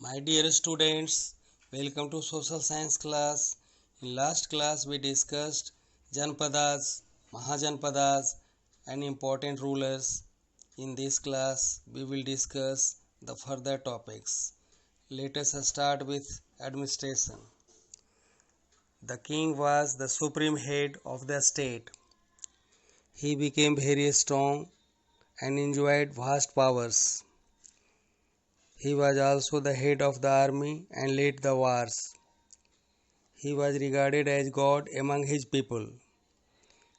My dear students, welcome to social science class. In last class we discussed Janpadas, Mahajanpadas and important rulers. In this class we will discuss the further topics. Let us start with administration. The king was the supreme head of the state. He became very strong and enjoyed vast powers. He was also the head of the army and led the wars. He was regarded as God among his people.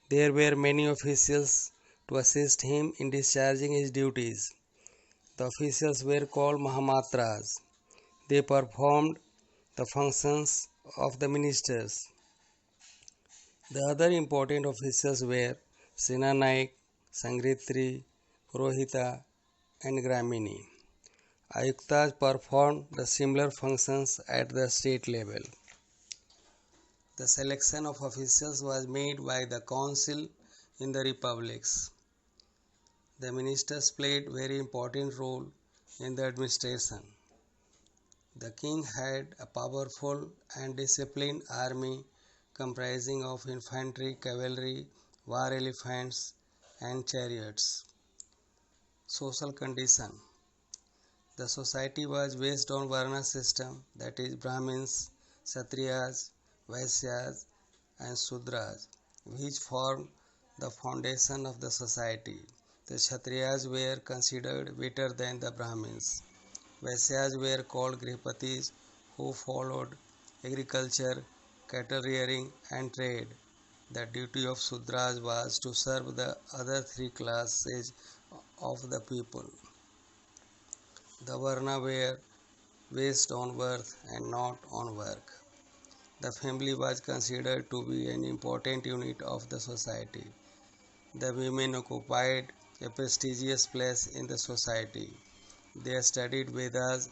There were many officials to assist him in discharging his duties. The officials were called Mahamatras. They performed the functions of the ministers. The other important officials were Senanaik, Sangritri, Purohita, and Gramini. Ayuktas performed the similar functions at the state level. The selection of officials was made by the council in the republics. The ministers played very important role in the administration. The king had a powerful and disciplined army comprising of infantry, cavalry, war elephants and chariots. Social condition. The society was based on Varna system, that is Brahmins, Kshatriyas, Vaishyas and Sudras, which formed the foundation of the society. The Kshatriyas were considered better than the Brahmins. Vaisyas were called Grihapatis who followed agriculture, cattle rearing and trade. The duty of Sudras was to serve the other three classes of the people. The Varna were based on birth and not on work. The family was considered to be an important unit of the society. The women occupied a prestigious place in the society. They studied Vedas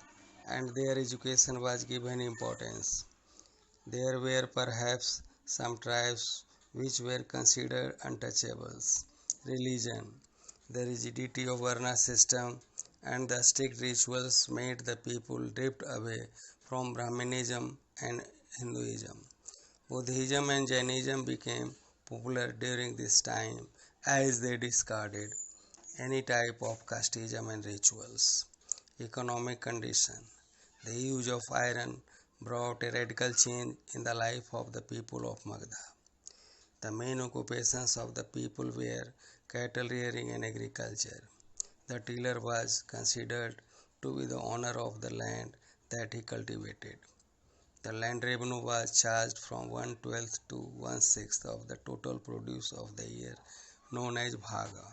and their education was given importance. There were perhaps some tribes which were considered untouchables. Religion. The rigidity of Varna system and the strict rituals made the people drift away from Brahmanism and Hinduism. Buddhism and Jainism became popular during this time as they discarded any type of casteism and rituals. Economic condition. The use of iron brought a radical change in the life of the people of Magda. The main occupations of the people were cattle rearing and agriculture. The tiller was considered to be the owner of the land that he cultivated. The land revenue was charged from 1/12 to 1/6 of the total produce of the year, known as bhaga.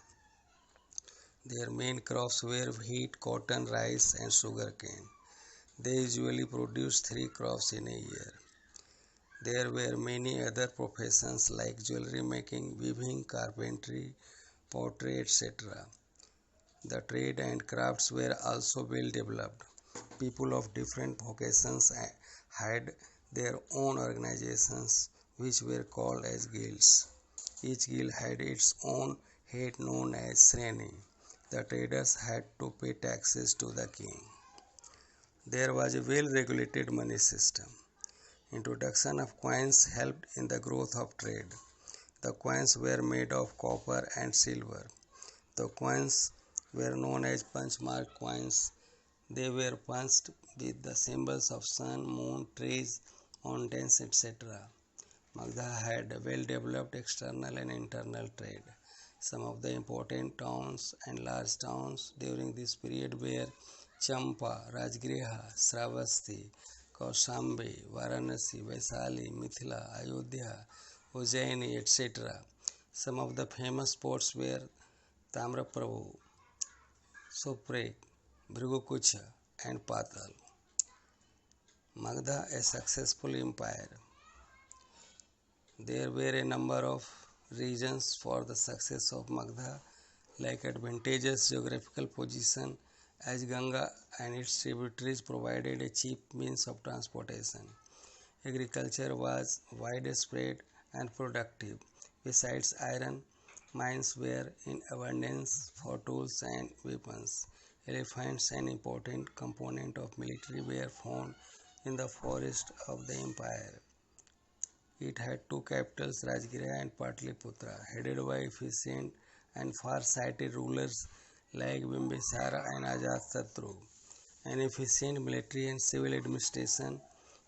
Their main crops were wheat, cotton, rice, and sugarcane. They usually produced 3 crops in a year. There were many other professions like jewelry making, weaving, carpentry, pottery, etc. The trade and crafts were also well developed. People of different vocations had their own organizations which were called as guilds. Each guild had its own head known as Sreni. The traders had to pay taxes to the king. There was a well-regulated money system. Introduction of coins helped in the growth of trade. The coins were made of copper and silver. The coins were known as punch-mark coins. They were punched with the symbols of sun, moon, trees, mountains, etc. Magda had a well-developed external and internal trade. Some of the important towns and large towns during this period were Champa, Rajgriha, Sravasti, Kaushambi, Varanasi, Vaisali, Mithila, Ayodhya, Ujjaini, etc. Some of the famous ports were Tamraprabhu, Soprek, Bhrigokucha, and Patal. Magda, a successful empire. There were a number of reasons for the success of Magda, like advantageous geographical position, as Ganga and its tributaries provided a cheap means of transportation. Agriculture was widespread and productive. Besides iron, mines were in abundance for tools and weapons. Elephants, an important component of military, were found in the forest of the empire. It had two capitals, Rajgiriha and Patliputra, headed by efficient and far-sighted rulers like Bimbisara and Ajatasattu. An efficient military and civil administration,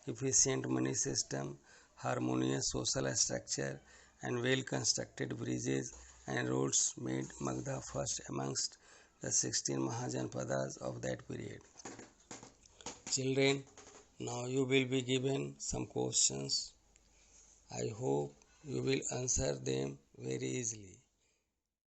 efficient money system, harmonious social structure, and well-constructed bridges and roads made Magdha first amongst the 16 Mahajanpadas of that period. Children, now you will be given some questions. I hope you will answer them very easily.